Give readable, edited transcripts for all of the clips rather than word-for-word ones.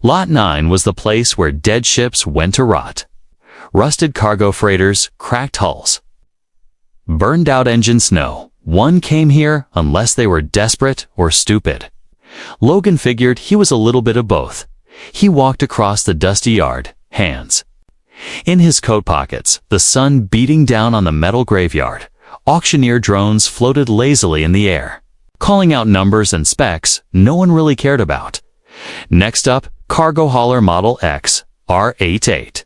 Lot 9 was the place where dead ships went to rot. Rusted cargo freighters, cracked hulls, burned-out engines. No one came here unless they were desperate or stupid. Logan figured he was a little bit of both. He walked across the dusty yard, hands in his coat pockets, the sun beating down on the metal graveyard. Auctioneer drones floated lazily in the air, calling out numbers and specs no one really cared about. Next up, cargo hauler Model X, R88.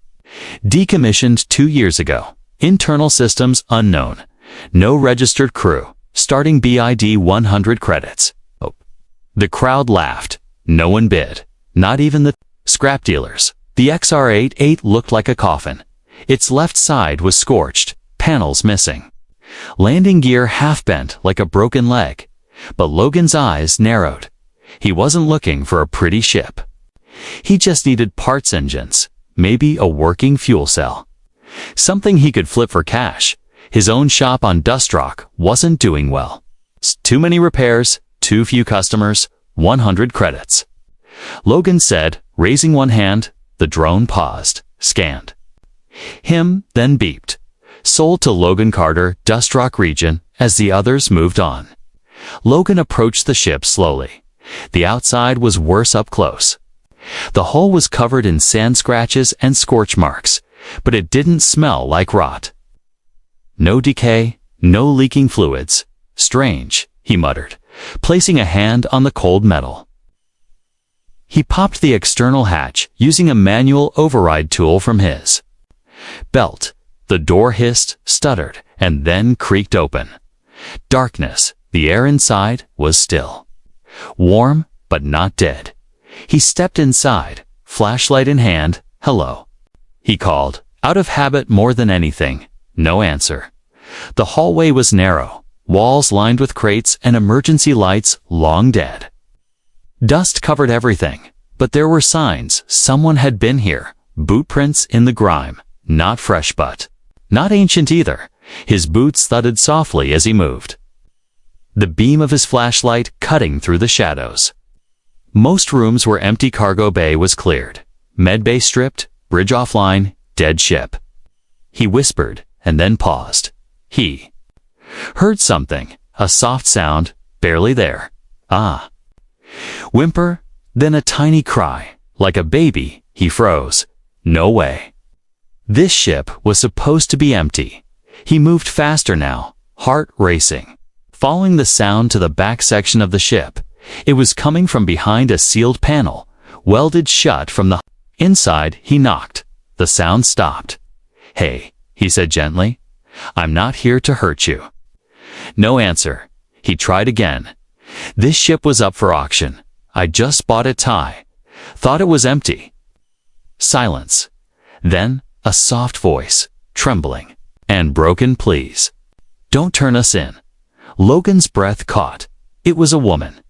Decommissioned 2 years ago. Internal systems unknown. No registered crew. Starting BID 100 credits. Oh. The crowd laughed. No one bid. Not even the scrap dealers. The XR88 looked like a coffin. Its left side was scorched, panels missing. Landing gear half-bent like a broken leg. But Logan's eyes narrowed. He wasn't looking for a pretty ship. He just needed parts engines, maybe a working fuel cell. Something he could flip for cash. His own shop on Dustrock wasn't doing well. Too many repairs, too few customers, 100 credits. Logan said, raising one hand. The drone paused, scanned him, then beeped. Sold to Logan Carter, Dustrock region, as the others moved on. Logan approached the ship slowly. The outside was worse up close. The hull was covered in sand scratches and scorch marks, but it didn't smell like rot. No decay, no leaking fluids. Strange, he muttered, placing a hand on the cold metal. He popped the external hatch using a manual override tool from his belt. The door hissed, stuttered, and then creaked open. Darkness. The air inside was still. Warm, but not dead. He stepped inside, flashlight in hand. Hello, he called, out of habit more than anything. No answer. The hallway was narrow, walls lined with crates and emergency lights long dead. Dust covered everything, but there were signs someone had been here. Boot prints in the grime, not fresh but not ancient either. His boots thudded softly as he moved, the beam of his flashlight cutting through the shadows. Most rooms were empty. Cargo bay was cleared. Medbay stripped, bridge offline, dead ship. He whispered and then paused. He heard something, a soft sound, barely there. Ah. Whimper, then a tiny cry, like a baby. He froze. No way. This ship was supposed to be empty. He moved faster now, heart racing, following the sound to the back section of the ship. It was coming from behind a sealed panel, welded shut from the inside. He knocked. The sound stopped. Hey, he said gently. I'm not here to hurt you. No answer. He tried again. This ship was up for auction. I just bought it. Thought it was empty. Silence. Then, a soft voice, trembling and broken. Please, don't turn us in. Logan's breath caught. It was a woman.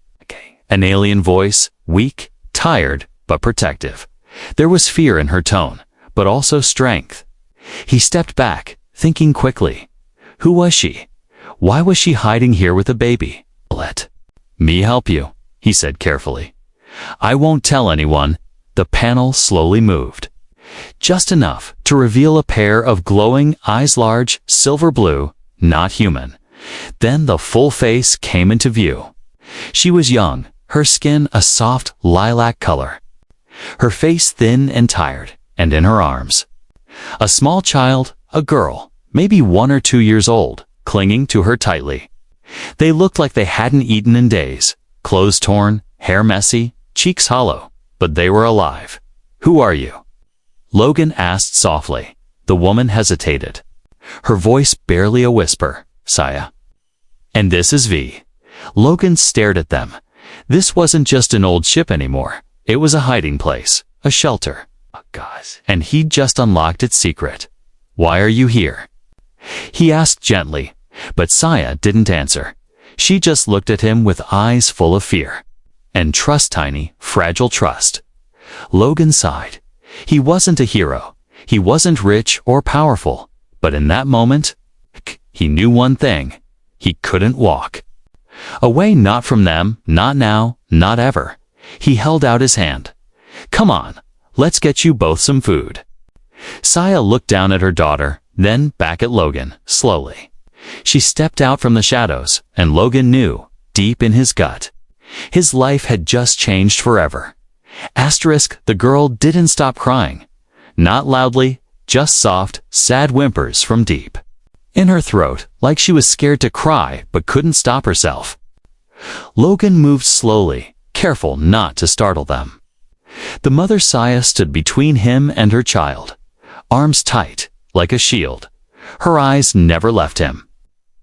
An alien voice, weak, tired, but protective. There was fear in her tone, but also strength. He stepped back, thinking quickly. Who was she? Why was she hiding here with a baby? Let me help you, he said carefully. I won't tell anyone. The panel slowly moved. Just enough to reveal a pair of glowing eyes, large, silver blue, not human. Then the full face came into view. She was young, her skin a soft lilac color. Her face thin and tired, and in her arms a small child, a girl, maybe 1 or 2 years old, clinging to her tightly. They looked like they hadn't eaten in days, clothes torn, hair messy, cheeks hollow, but they were alive. Who are you? Logan asked softly. The woman hesitated, her voice barely a whisper. Saya. And this is V. Logan stared at them. This wasn't just an old ship anymore. It was a hiding place, a shelter. Oh, God. And he'd just unlocked its secret. Why are you here? He asked gently, but Saya didn't answer. She just looked at him with eyes full of fear. And trust, tiny, fragile trust. Logan sighed. He wasn't a hero. He wasn't rich or powerful. But in that moment, he knew one thing. He couldn't walk away, not from them, not now, not ever. He held out his hand. Come on, let's get you both some food. Saya looked down at her daughter, then back at Logan, slowly. She stepped out from the shadows, and Logan knew, deep in his gut, his life had just changed forever. The girl didn't stop crying. Not loudly, just soft, sad whimpers from deep in her throat, like she was scared to cry but couldn't stop herself. Logan moved slowly, careful not to startle them. The mother Saya stood between him and her child, arms tight, like a shield. Her eyes never left him,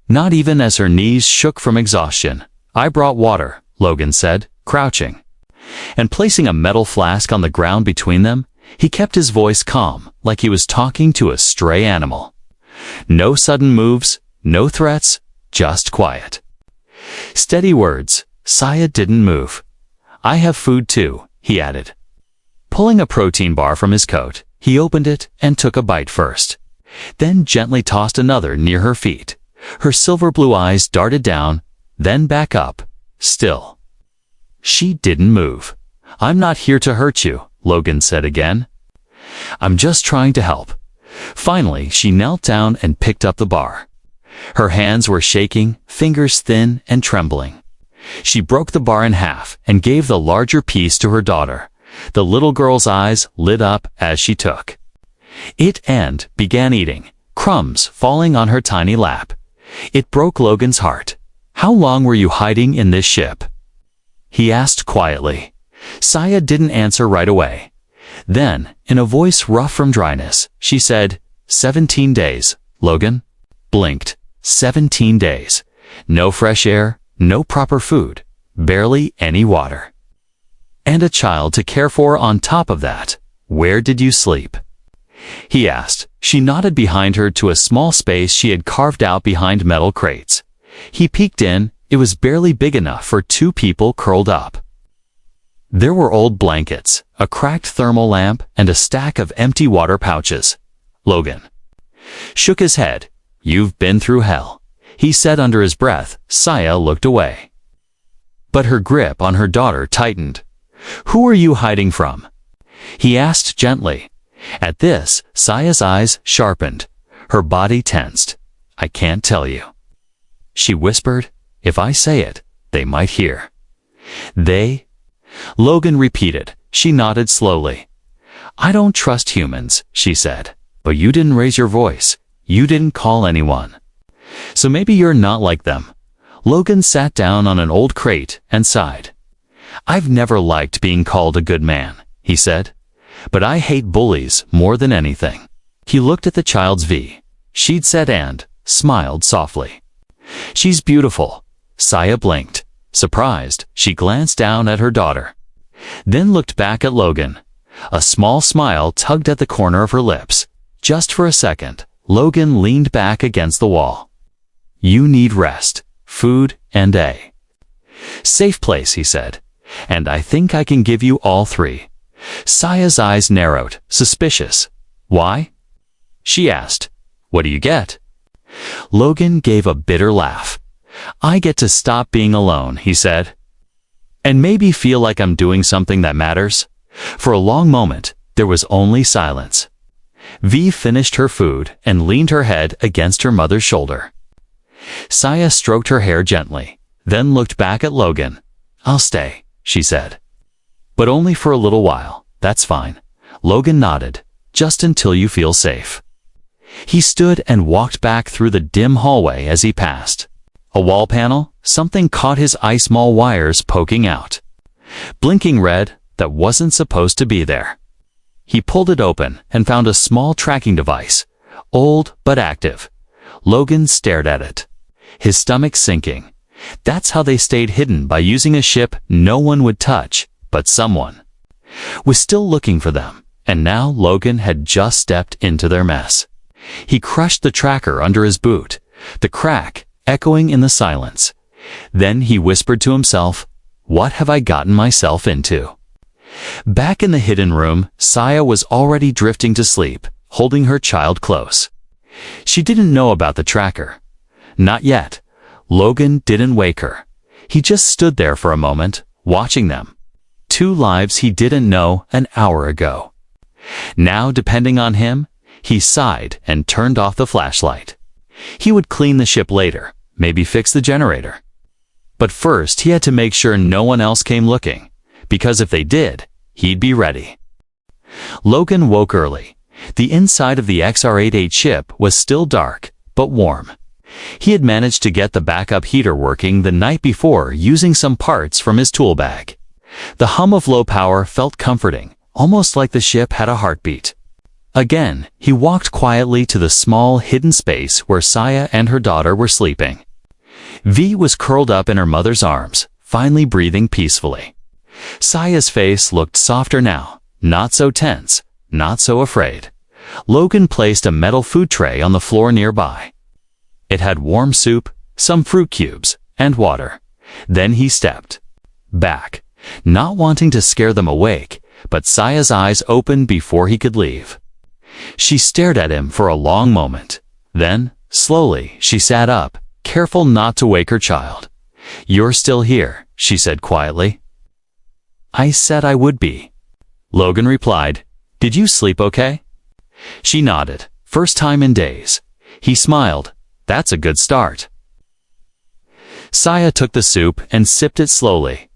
not even as her knees shook from exhaustion. I brought water, Logan said, crouching. And placing a metal flask on the ground between them, he kept his voice calm, like he was talking to a stray animal. No sudden moves, no threats, just quiet. Steady words. Saya didn't move. I have food too, he added. Pulling a protein bar from his coat, he opened it and took a bite first, then gently tossed another near her feet. Her silver blue eyes darted down, then back up, still. She didn't move. I'm not here to hurt you, Logan said again. I'm just trying to help. Finally, she knelt down and picked up the bar. Her hands were shaking, fingers thin and trembling. She broke the bar in half and gave the larger piece to her daughter. The little girl's eyes lit up as she took it and began eating, crumbs falling on her tiny lap. It broke Logan's heart. How long were you hiding in this ship? He asked quietly. Saya didn't answer right away. Then, in a voice rough from dryness, she said, 17 days, Logan. Blinked. 17 days. No fresh air, no proper food, barely any water. And a child to care for on top of that. Where did you sleep? He asked. She nodded behind her to a small space she had carved out behind metal crates. He peeked in. It was barely big enough for two people curled up. There were old blankets, a cracked thermal lamp, and a stack of empty water pouches. Logan shook his head. You've been through hell, he said under his breath. Saya looked away, but her grip on her daughter tightened. Who are you hiding from? He asked gently. At this, Saya's eyes sharpened. Her body tensed. I can't tell you, she whispered. If I say it, they might hear. They? Logan repeated. She nodded slowly. I don't trust humans, she said. But you didn't raise your voice. You didn't call anyone. So maybe you're not like them. Logan sat down on an old crate and sighed. I've never liked being called a good man, he said. But I hate bullies more than anything. He looked at the child's V. She'd said and smiled softly. She's beautiful. Saya blinked. Surprised, she glanced down at her daughter, then looked back at Logan. A small smile tugged at the corner of her lips. Just for a second, Logan leaned back against the wall. You need rest, food, and a safe place, he said. And I think I can give you all three. Saya's eyes narrowed, suspicious. Why? She asked. What do you get? Logan gave a bitter laugh. I get to stop being alone, he said. And maybe feel like I'm doing something that matters. For a long moment, there was only silence. V finished her food and leaned her head against her mother's shoulder. Saya stroked her hair gently, then looked back at Logan. I'll stay, she said. But only for a little while. That's fine. Logan nodded. Just until you feel safe. He stood and walked back through the dim hallway as he passed. A wall panel, something caught his ice mall wires poking out. Blinking red, that wasn't supposed to be there. He pulled it open and found a small tracking device, old but active. Logan stared at it, his stomach sinking. That's how they stayed hidden, by using a ship no one would touch, but someone was still looking for them. And now Logan had just stepped into their mess. He crushed the tracker under his boot, the crack echoing in the silence. Then he whispered to himself, what have I gotten myself into? Back in the hidden room, Saya was already drifting to sleep, holding her child close. She didn't know about the tracker. Not yet. Logan didn't wake her. He just stood there for a moment, watching them. 2 lives he didn't know an hour ago. Now, depending on him, he sighed and turned off the flashlight. He would clean the ship later, maybe fix the generator. But first, he had to make sure no one else came looking, because if they did, he'd be ready. Logan woke early. The inside of the XR-88 ship was still dark, but warm. He had managed to get the backup heater working the night before using some parts from his tool bag. The hum of low power felt comforting, almost like the ship had a heartbeat. Again, he walked quietly to the small hidden space where Saya and her daughter were sleeping. V was curled up in her mother's arms, finally breathing peacefully. Saya's face looked softer now, not so tense, not so afraid. Logan placed a metal food tray on the floor nearby. It had warm soup, some fruit cubes, and water. Then he stepped back, not wanting to scare them awake, but Saya's eyes opened before he could leave. She stared at him for a long moment. Then, slowly, she sat up, careful not to wake her child. "You're still here," she said quietly. "I said I would be." Logan replied, "Did you sleep okay?" She nodded, first time in days. He smiled. "That's a good start." Saya took the soup and sipped it slowly.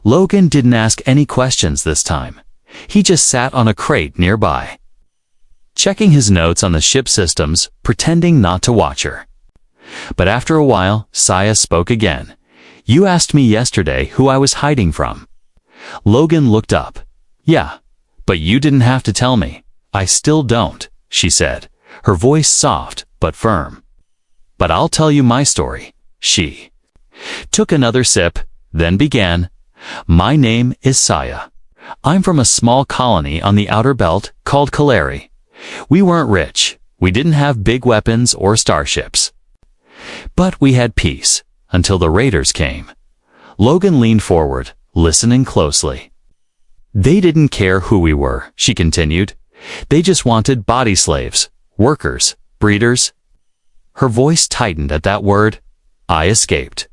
Logan didn't ask any questions this time. He just sat on a crate nearby, checking his notes on the ship systems, pretending not to watch her. But after a while, Saya spoke again. "You asked me yesterday who I was hiding from." Logan looked up. "Yeah, but you didn't have to tell me." "I still don't," she said, her voice soft but firm. "But I'll tell you my story." She took another sip, then began. "My name is Saya. I'm from a small colony on the outer belt called Kaleri. We weren't rich. We didn't have big weapons or starships. But we had peace, until the raiders came." Logan leaned forward, listening closely. "They didn't care who we were," she continued. "They just wanted body slaves, workers, breeders." Her voice tightened at that word. "I escaped."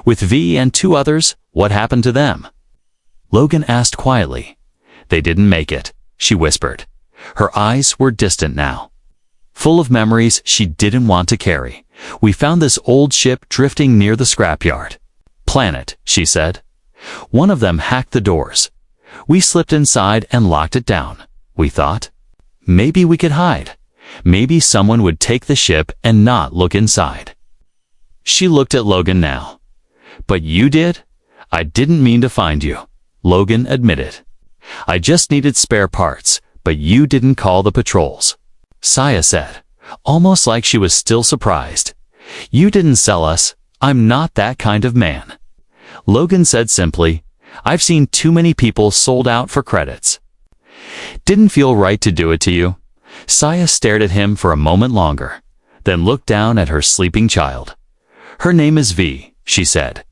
"With V and 2 others, what happened to them?" Logan asked quietly. "They didn't make it," she whispered. Her eyes were distant now, full of memories she didn't want to carry. "We found this old ship drifting near the scrapyard." "Planet," she said. "One of them hacked the doors. We slipped inside and locked it down. We thought, maybe we could hide. Maybe someone would take the ship and not look inside." She looked at Logan now. "But you did?" "I didn't mean to find you," Logan admitted. "I just needed spare parts, but you didn't call the patrols." Saya said, almost like she was still surprised. "You didn't sell us. I'm not that kind of man." Logan said simply, "I've seen too many people sold out for credits. Didn't feel right to do it to you." Saya stared at him for a moment longer, then looked down at her sleeping child. "Her name is V," she said.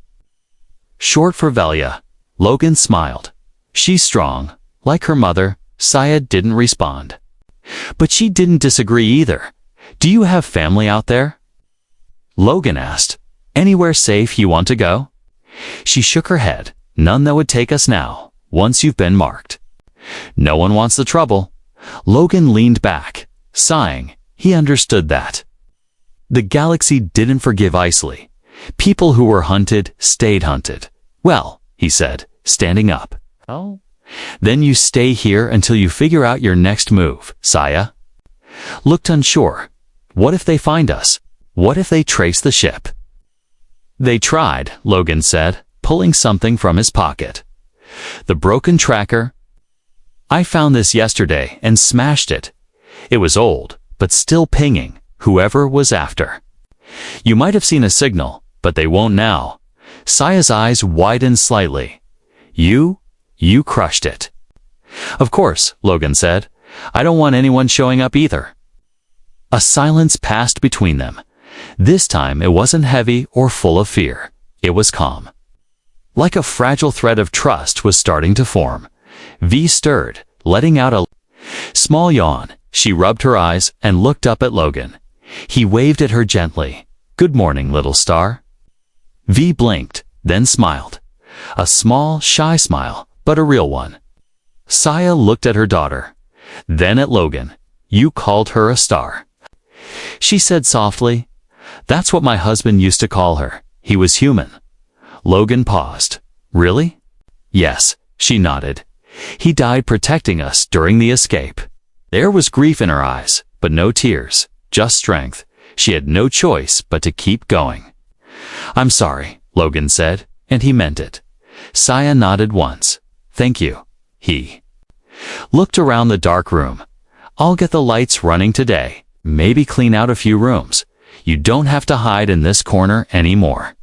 "Short for Velia." Logan smiled. "She's strong, like her mother." Saya didn't respond. But she didn't disagree either. "Do you have family out there?" Logan asked. "Anywhere safe you want to go?" She shook her head. "None that would take us now, once you've been marked." "No one wants the trouble." Logan leaned back, sighing. He understood that. The galaxy didn't forgive Isley. People who were hunted stayed hunted. "Well," he said, standing up. "Oh? Then you stay here until you figure out your next move." Saya looked unsure. "What if they find us? What if they trace the ship?" "They tried," Logan said, pulling something from his pocket. "The broken tracker. I found this yesterday and smashed it. It was old, but still pinging whoever was after. You might have seen a signal, but they won't now." Saya's eyes widened slightly. You crushed it." "Of course," Logan said. "I don't want anyone showing up either." A silence passed between them. This time it wasn't heavy or full of fear. It was calm. Like a fragile thread of trust was starting to form. V stirred, letting out a small yawn. She rubbed her eyes and looked up at Logan. He waved at her gently. "Good morning, little star." V blinked, then smiled. A small, shy smile, but a real one. Saya looked at her daughter, then at Logan. You called her a star. She said softly, That's what my husband used to call her. He was human. Logan paused. Really? Yes, she nodded. He died protecting us during the escape. There was grief in her eyes, but no tears, just strength. She had no choice but to keep going. I'm sorry, Logan said, and he meant it. Saya nodded once. Thank you. He looked around the dark room. I'll get the lights running today, maybe clean out a few rooms. You don't have to hide in this corner anymore.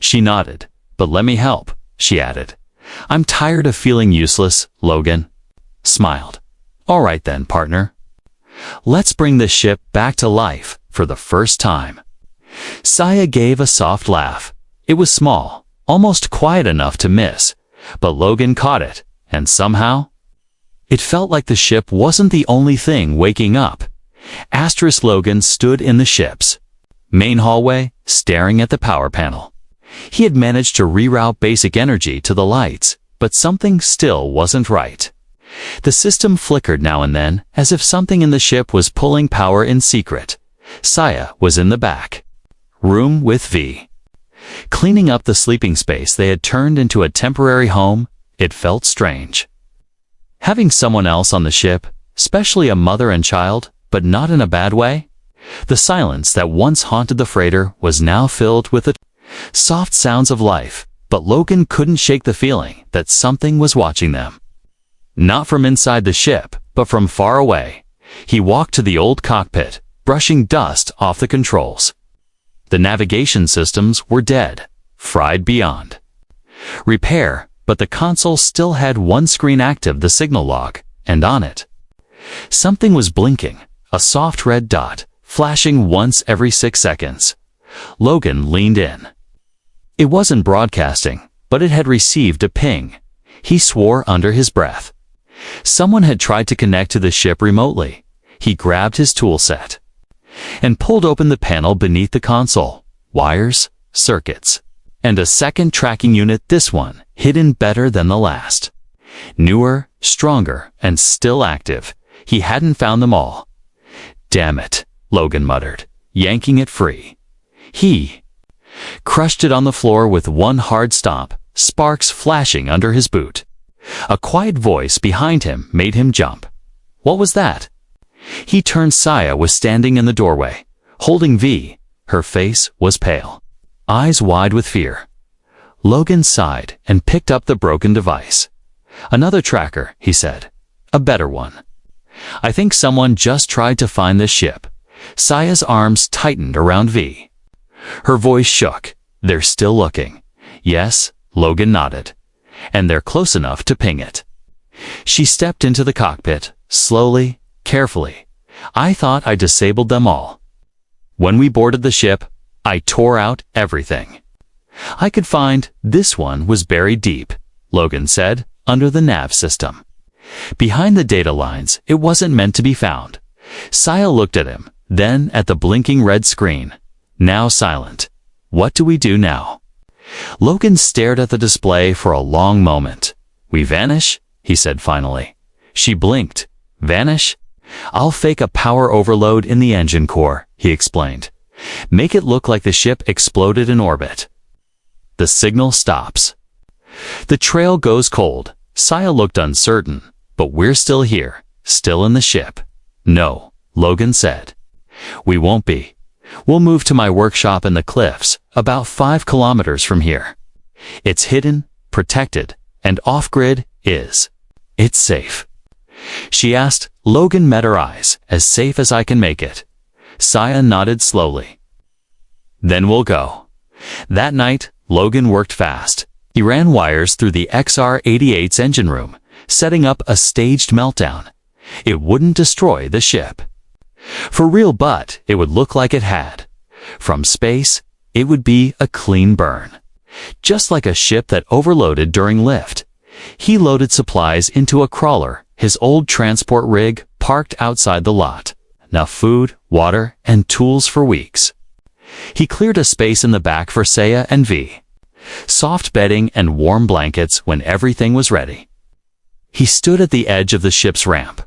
She nodded. But let me help, she added. I'm tired of feeling useless, Logan smiled. All right then, partner. Let's bring the ship back to life for the first time. Saya gave a soft laugh. It was small, almost quiet enough to miss, but Logan caught it, and somehow it felt like the ship wasn't the only thing waking up. Logan stood in the ship's main hallway, staring at the power panel. He had managed to reroute basic energy to the lights, but something still wasn't right. The system flickered now and then, as if something in the ship was pulling power in secret. Saya was in the back room with V, cleaning up the sleeping space they had turned into a temporary home. It felt strange having someone else on the ship, especially a mother and child, but not in a bad way. The silence that once haunted the freighter was now filled with the soft sounds of life, but Logan couldn't shake the feeling that something was watching them. Not from inside the ship, but from far away. He walked to the old cockpit, brushing dust off the controls. The navigation systems were dead, fried beyond repair, but the console still had one screen active, the signal log, and on it something was blinking, a soft red dot, flashing once every 6 seconds. Logan leaned in. It wasn't broadcasting, but it had received a ping. He swore under his breath. Someone had tried to connect to the ship remotely. He grabbed his tool set and pulled open the panel beneath the console. Wires, circuits, and a second tracking unit, this one, hidden better than the last. Newer, stronger, and still active. He hadn't found them all. Damn it, Logan muttered, yanking it free. He crushed it on the floor with one hard stomp, sparks flashing under his boot. A quiet voice behind him made him jump. What was that? He turned. Saya was standing in the doorway, holding V. Her face was pale, eyes wide with fear. Logan sighed and picked up the broken device. Another tracker, he said. A better one. I think someone just tried to find this ship. Saya's arms tightened around V. Her voice shook. They're still looking. Yes, Logan nodded. And they're close enough to ping it. She stepped into the cockpit, slowly, carefully. I thought I disabled them all. When we boarded the ship, I tore out everything I could find. This one was buried deep, Logan said, under the nav system. Behind the data lines, it wasn't meant to be found. Saya looked at him, then at the blinking red screen. Now silent. What do we do now? Logan stared at the display for a long moment. We vanish, he said finally. She blinked. Vanish? I'll fake a power overload in the engine core, he explained. Make it look like the ship exploded in orbit. The signal stops. The trail goes cold. Saya looked uncertain. But we're still here, still in the ship. No, Logan said. We won't be. We'll move to my workshop in the cliffs, about 5 kilometers from here. It's hidden, protected, and off-grid. It's safe. She asked. Logan met her eyes. As safe as I can make it. Saya nodded slowly. Then we'll go. That night, Logan worked fast. He ran wires through the XR-88's engine room, setting up a staged meltdown. It wouldn't destroy the ship for real, but it would look like it had. From space, it would be a clean burn. Just like a ship that overloaded during lift. He loaded supplies into a crawler, his old transport rig parked outside the lot. Enough food, water, and tools for weeks. He cleared a space in the back for Saya and V. Soft bedding and warm blankets when everything was ready. He stood at the edge of the ship's ramp.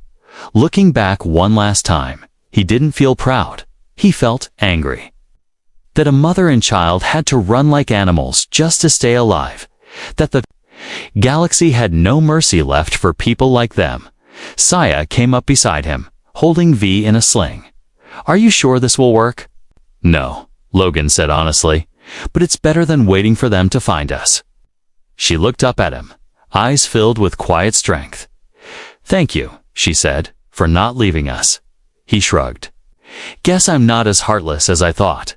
Looking back one last time, he didn't feel proud. He felt angry. That a mother and child had to run like animals just to stay alive. That the galaxy had no mercy left for people like them. Saya came up beside him, holding V in a sling. "Are you sure this will work?" "No," Logan said honestly, "but it's better than waiting for them to find us." She looked up at him, eyes filled with quiet strength. "Thank you," she said, "for not leaving us." He shrugged. "Guess I'm not as heartless as I thought."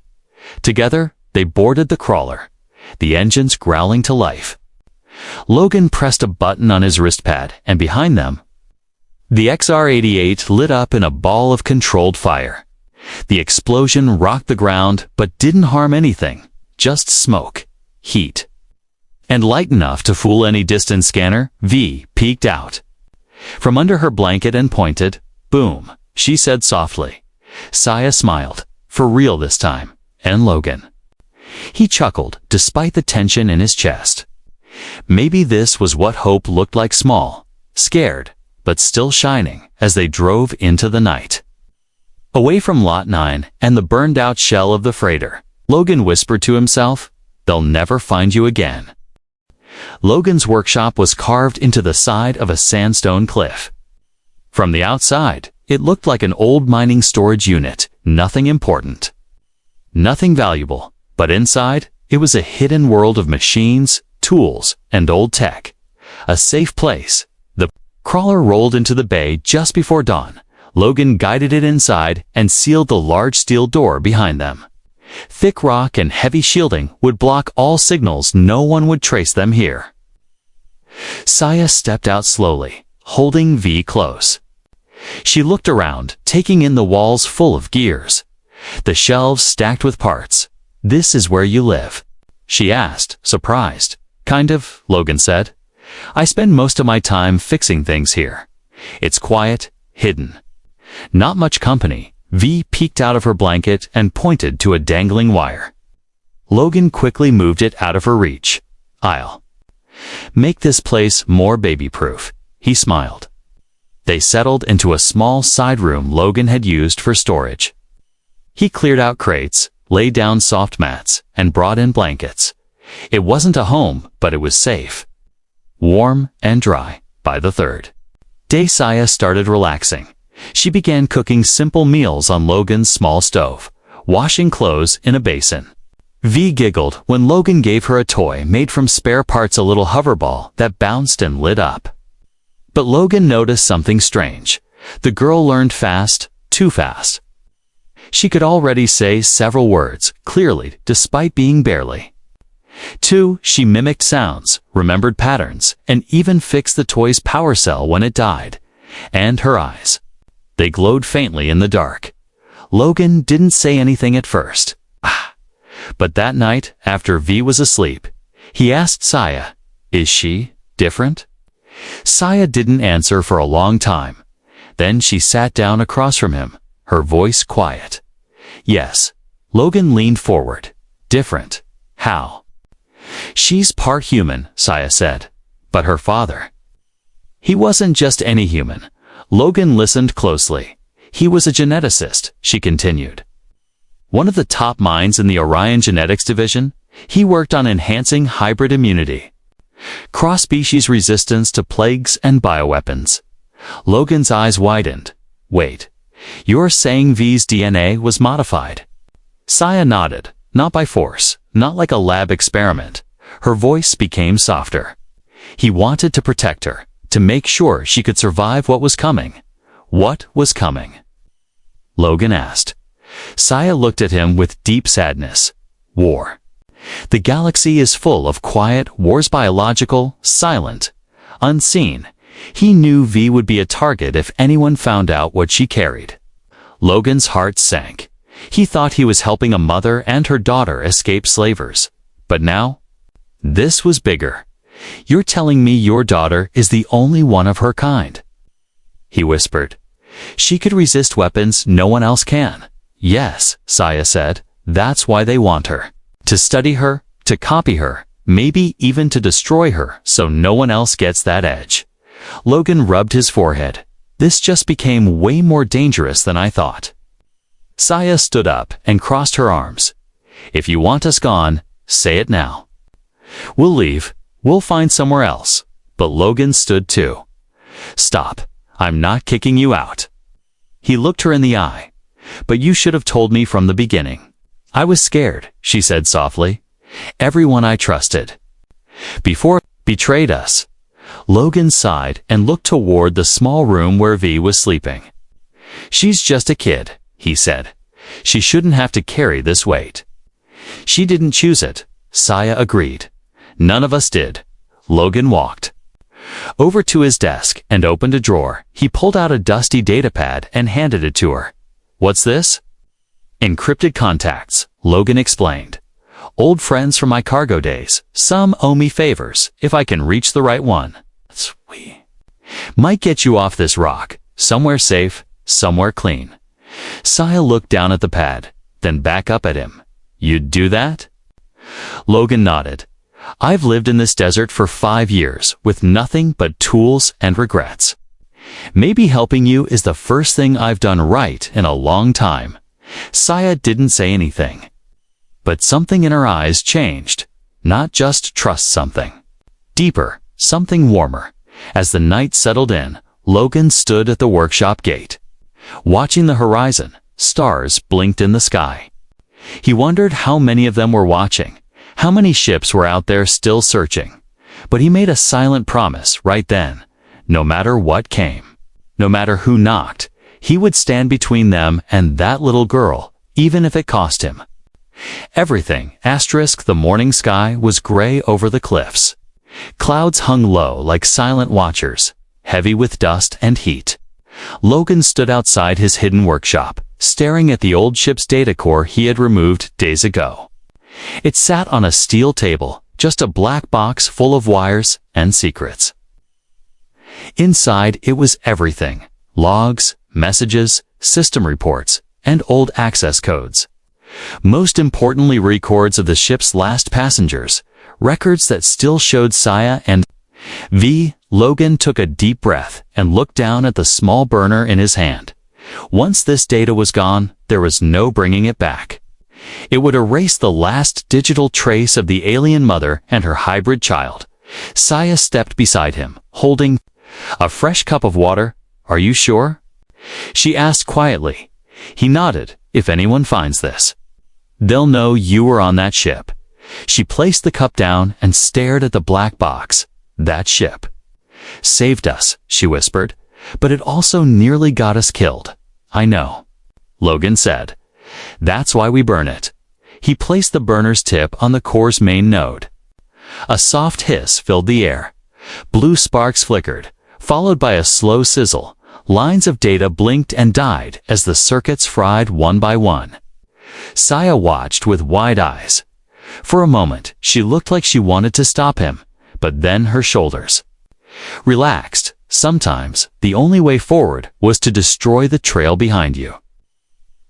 Together, they boarded the crawler, the engines growling to life. Logan pressed a button on his wristpad, and behind them, the XR-88 lit up in a ball of controlled fire. The explosion rocked the ground, but didn't harm anything, just smoke, heat. And light enough to fool any distance scanner, V peeked out. From under her blanket and pointed, "Boom," she said softly. Saya smiled, for real this time, and Logan. He chuckled, despite the tension in his chest. Maybe this was what hope looked like, small, scared, but still shining, as they drove into the night. Away from Lot 9 and the burned-out shell of the freighter, Logan whispered to himself, "They'll never find you again." Logan's workshop was carved into the side of a sandstone cliff. From the outside, it looked like an old mining storage unit, nothing important, nothing valuable, but inside, it was a hidden world of machines, tools, and old tech. A safe place. The crawler rolled into the bay just before dawn. Logan guided it inside and sealed the large steel door behind them. Thick rock and heavy shielding would block all signals. No one would trace them here. Saya stepped out slowly, holding V close. She looked around, taking in the walls full of gears. The shelves stacked with parts. "This is where you live?" she asked, surprised. "Kind of," Logan said. "I spend most of my time fixing things here. It's quiet, hidden. Not much company." V peeked out of her blanket and pointed to a dangling wire. Logan quickly moved it out of her reach. "I'll make this place more baby-proof," he smiled. They settled into a small side room Logan had used for storage. He cleared out crates, laid down soft mats, and brought in blankets. It wasn't a home, but it was safe. Warm and dry by the third day. Saya started relaxing. She began cooking simple meals on Logan's small stove, washing clothes in a basin. V giggled when Logan gave her a toy made from spare parts, a little hoverball that bounced and lit up. But Logan noticed something strange. The girl learned fast, too fast. She could already say several words, clearly, despite being barely. She mimicked sounds, remembered patterns, and even fixed the toy's power cell when it died. And her eyes. They glowed faintly in the dark. Logan didn't say anything at first. But that night, after V was asleep, he asked Saya, "Is she different?" Saya didn't answer for a long time. Then she sat down across from him, her voice quiet. "Yes." Logan leaned forward. "Different? How?" "She's part human," Saya said. "But her father, he wasn't just any human." Logan listened closely. "He was a geneticist," she continued. "One of the top minds in the Orion Genetics Division. He worked on enhancing hybrid immunity, cross-species resistance to plagues and bioweapons." Logan's eyes widened. "Wait, you're saying V's DNA was modified?" Saya nodded. "Not by force, not like a lab experiment." Her voice became softer. "He wanted to protect her, to make sure she could survive what was coming." "What was coming?" Logan asked. Saya looked at him with deep sadness. "War. The galaxy is full of quiet wars, biological, silent, unseen. He knew V would be a target if anyone found out what she carried." Logan's heart sank. He thought he was helping a mother and her daughter escape slavers. But now, this was bigger. "You're telling me your daughter is the only one of her kind?" he whispered. "She could resist weapons no one else can." "Yes," Saya said. "That's why they want her. To study her, to copy her, maybe even to destroy her so no one else gets that edge." Logan rubbed his forehead. This just became way more dangerous than I thought. Saya stood up and crossed her arms. If you want us gone, say it now. We'll leave. We'll find somewhere else. But Logan stood too. Stop. I'm not kicking you out. He looked her in the eye. But you should have told me from the beginning. I was scared, she said softly. Everyone I trusted. Before betrayed us. Logan sighed and looked toward the small room where V was sleeping. She's just a kid, he said. She shouldn't have to carry this weight. She didn't choose it, Saya agreed. None of us did. Logan walked over to his desk and opened a drawer. He pulled out a dusty datapad and handed it to her. What's this? Encrypted contacts, Logan explained. Old friends from my cargo days. Some owe me favors, if I can reach the right one. Sweet. Might get you off this rock. Somewhere safe, somewhere clean. Saya looked down at the pad, then back up at him. You'd do that? Logan nodded. I've lived in this desert for 5 years, with nothing but tools and regrets. Maybe helping you is the first thing I've done right in a long time. Saya didn't say anything. But something in her eyes changed. Not just trust something. Deeper, something warmer. As the night settled in, Logan stood at the workshop gate. Watching the horizon, stars blinked in the sky. He wondered how many of them were watching, how many ships were out there still searching. But he made a silent promise right then. No matter what came, no matter who knocked, he would stand between them and that little girl, even if it cost him. Everything, the morning sky was gray over the cliffs. Clouds hung low like silent watchers, heavy with dust and heat. Logan stood outside his hidden workshop, staring at the old ship's data core he had removed days ago. It sat on a steel table, just a black box full of wires and secrets. Inside it was everything: logs, messages, system reports, and old access codes. Most importantly, records of the ship's last passengers, records that still showed Saya and V. Logan took a deep breath and looked down at the small burner in his hand. Once this data was gone, there was no bringing it back. It would erase the last digital trace of the alien mother and her hybrid child. Saya stepped beside him, holding a fresh cup of water. Are you sure? She asked quietly. He nodded. If anyone finds this, they'll know you were on that ship. She placed the cup down and stared at the black box. That ship saved us, she whispered, but it also nearly got us killed. I know, Logan said. That's why we burn it. He placed the burner's tip on the core's main node. A soft hiss filled the air. Blue sparks flickered, followed by a slow sizzle. Lines of data blinked and died as the circuits fried one by one. Saya watched with wide eyes. For a moment, she looked like she wanted to stop him, but then her shoulders relaxed. Sometimes, the only way forward was to destroy the trail behind you.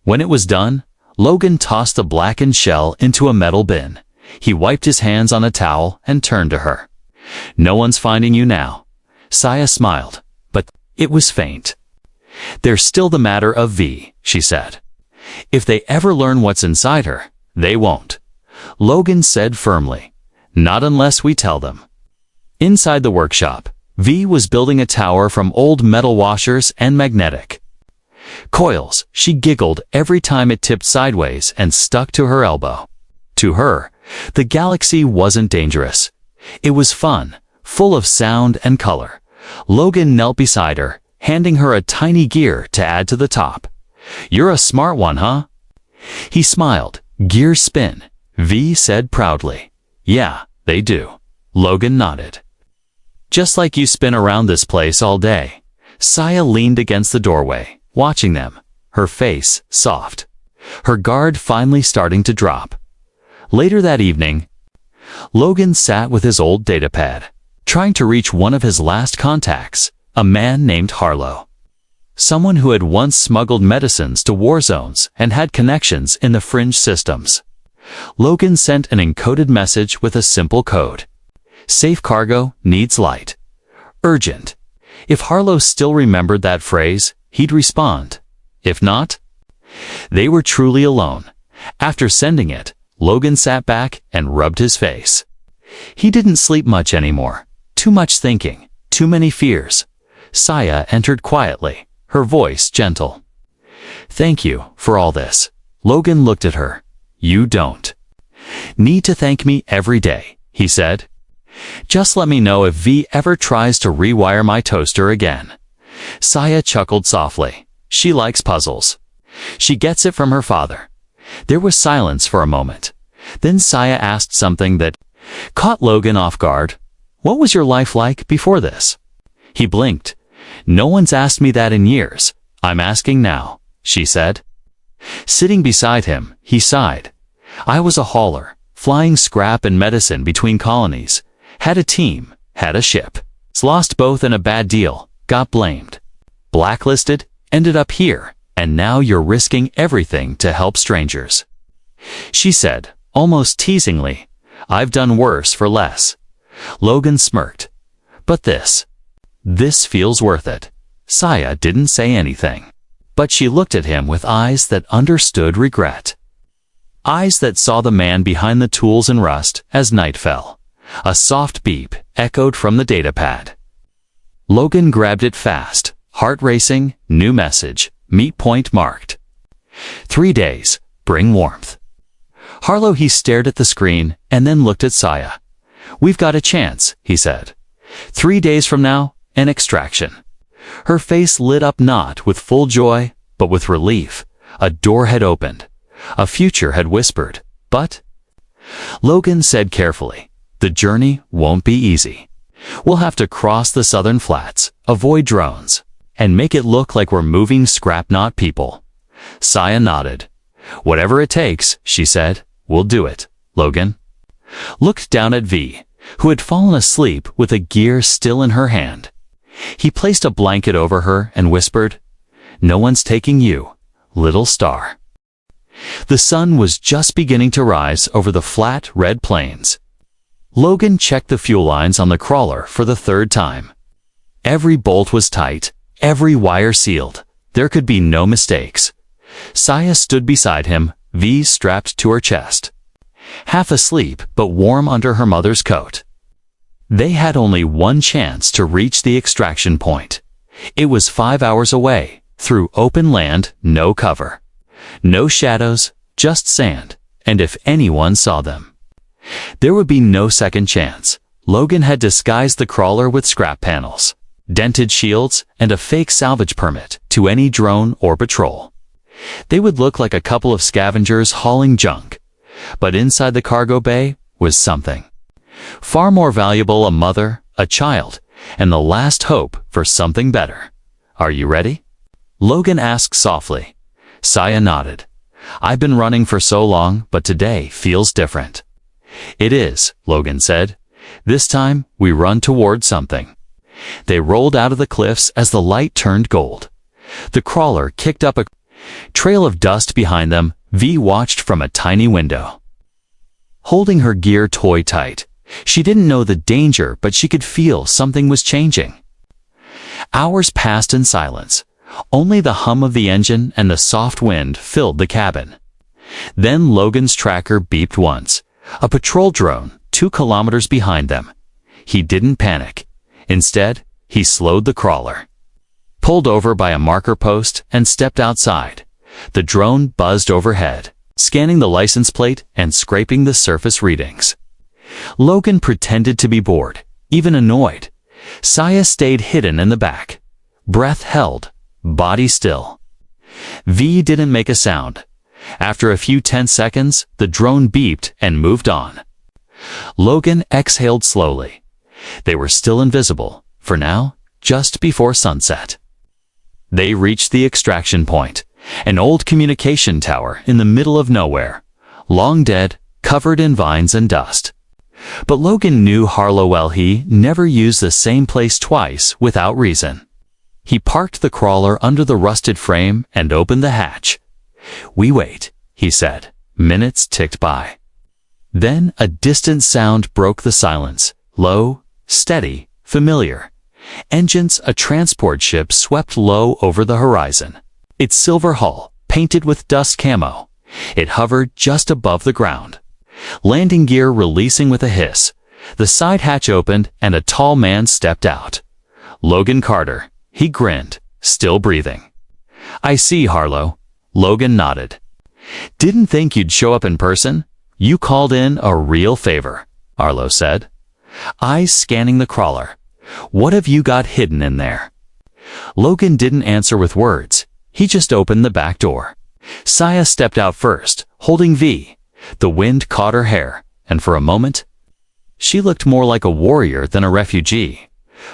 When it was done, Logan tossed the blackened shell into a metal bin. He wiped his hands on a towel and turned to her. No one's finding you now. Saya smiled, but it was faint. There's still the matter of V, she said. If they ever learn what's inside her, they won't. Logan said firmly. Not unless we tell them. Inside the workshop, V was building a tower from old metal washers and magnetic coils. She giggled every time it tipped sideways and stuck to her elbow. To her, the galaxy wasn't dangerous. It was fun, full of sound and color. Logan knelt beside her, handing her a tiny gear to add to the top. You're a smart one, huh? He smiled. Gears spin, V said proudly. Yeah, they do. Logan nodded. Just like you spin around this place all day. Saya leaned against the doorway, watching them, her face soft, her guard finally starting to drop. Later that evening, Logan sat with his old datapad, trying to reach one of his last contacts, a man named Harlow. Someone who had once smuggled medicines to war zones and had connections in the fringe systems. Logan sent an encoded message with a simple code. Safe cargo needs light. Urgent. If Harlow still remembered that phrase, he'd respond. If not, they were truly alone. After sending it, Logan sat back and rubbed his face. He didn't sleep much anymore. Too much thinking, too many fears. Saya entered quietly, her voice gentle. "Thank you for all this." Logan looked at her. "You don't need to thank me every day," he said. "Just let me know if V ever tries to rewire my toaster again." Saya chuckled softly. She likes puzzles. She gets it from her father. There was silence for a moment. Then Saya asked something that caught Logan off guard. "What was your life like before this?" He blinked. "No one's asked me that in years. I'm asking now," she said. Sitting beside him, he sighed. "I was a hauler, flying scrap and medicine between colonies. Had a team, had a ship. Lost both in a bad deal, got blamed. Blacklisted, ended up here, and now you're risking everything to help strangers." She said, almost teasingly, "I've done worse for less." Logan smirked. "But this feels worth it." Saya didn't say anything, but she looked at him with eyes that understood regret. Eyes that saw the man behind the tools and rust as night fell. A soft beep echoed from the datapad. Logan grabbed it fast, heart racing, new message, meet point marked. 3 days, bring warmth. Harlow, he stared at the screen and then looked at Saya. "We've got a chance," he said. 3 days from now, an extraction. Her face lit up not with full joy, but with relief. A door had opened. A future had whispered. But Logan said carefully, "The journey won't be easy. We'll have to cross the southern flats, avoid drones, and make it look like we're moving scrap, not people." Saya nodded. "Whatever it takes," she said. "We'll do it." Logan looked down at V, who had fallen asleep with a gear still in her hand. He placed a blanket over her and whispered, "No one's taking you, little star." The sun was just beginning to rise over the flat, red plains. Logan checked the fuel lines on the crawler for the 3rd time. Every bolt was tight, every wire sealed. There could be no mistakes. Saya stood beside him, V strapped to her chest. Half asleep but warm under her mother's coat. They had only one chance to reach the extraction point. It was 5 hours away, through open land, no cover. No shadows, just sand, and if anyone saw them, there would be no second chance. Logan had disguised the crawler with scrap panels, dented shields, and a fake salvage permit to any drone or patrol. They would look like a couple of scavengers hauling junk. But inside the cargo bay was something far more valuable: a mother, a child, and the last hope for something better. "Are you ready?" Logan asked softly. Saya nodded. "I've been running for so long, but today feels different." "It is," Logan said. "This time, we run toward something." They rolled out of the cliffs as the light turned gold. The crawler kicked up a trail of dust behind them. V watched from a tiny window, holding her gear toy tight. She didn't know the danger, but she could feel something was changing. Hours passed in silence. Only the hum of the engine and the soft wind filled the cabin. Then Logan's tracker beeped once. A patrol drone 2 kilometers behind them. He didn't panic. Instead, he slowed the crawler, pulled over by a marker post, and stepped outside. The drone buzzed overhead, scanning the license plate and scraping the surface readings. Logan pretended to be bored, even annoyed. Saya stayed hidden in the back, breath held, body still. V didn't make a sound. After a few tense seconds, the drone beeped and moved on. Logan exhaled slowly. They were still invisible, for now, just before sunset. They reached the extraction point, an old communication tower in the middle of nowhere, long dead, covered in vines and dust. But Logan knew Harlow well. He never used the same place twice without reason. He parked the crawler under the rusted frame and opened the hatch. "We wait," he said. Minutes ticked by. Then a distant sound broke the silence, low, steady, familiar. Engines, a transport ship, swept low over the horizon. Its silver hull, painted with dust camo. It hovered just above the ground. Landing gear releasing with a hiss. The side hatch opened and a tall man stepped out. Logan Carter. He grinned, still breathing. "I see, Harlow." Logan nodded. "Didn't think you'd show up in person. You called in a real favor," Harlow said. Eyes scanning the crawler. "What have you got hidden in there?" Logan didn't answer with words. He just opened the back door. Saya stepped out first, holding V. The wind caught her hair, and for a moment, she looked more like a warrior than a refugee.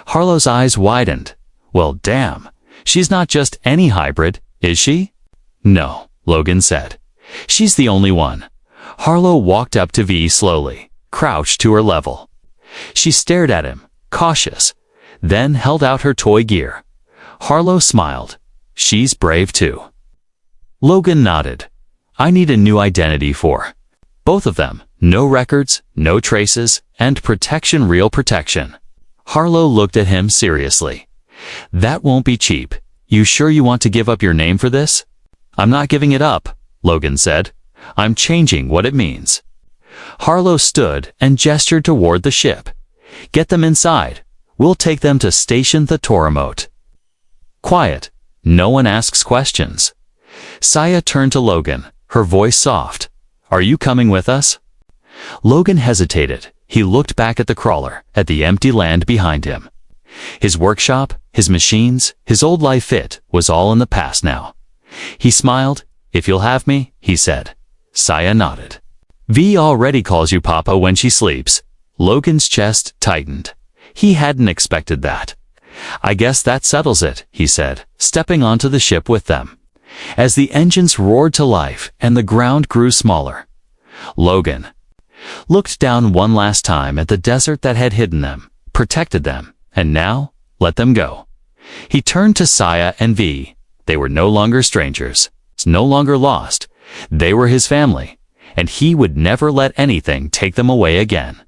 Harlow's eyes widened. "Well, damn. She's not just any hybrid, is she?" "No," Logan said. "She's the only one." Harlow walked up to V slowly, crouched to her level. She stared at him, cautious, then held out her toy gear. Harlow smiled. "She's brave too." Logan nodded. "I need a new identity for both of them. No records, no traces, and protection, real protection." Harlow looked at him seriously. "That won't be cheap. You sure you want to give up your name for this?" "I'm not giving it up," Logan said. "I'm changing what it means." Harlow stood and gestured toward the ship. "Get them inside. We'll take them to Station the Toromote." Quiet. No one asks questions. Saya turned to Logan, her voice soft. "Are you coming with us?" Logan hesitated. He looked back at the crawler, at the empty land behind him. His workshop, his machines, his old life was all in the past now. He smiled. "If you'll have me," he said. Saya nodded. "V already calls you Papa when she sleeps." Logan's chest tightened. He hadn't expected that. "I guess that settles it," he said, stepping onto the ship with them. As the engines roared to life and the ground grew smaller, Logan looked down one last time at the desert that had hidden them, protected them, and now let them go. He turned to Saya and V. They were no longer strangers, no longer lost. They were his family, and he would never let anything take them away again.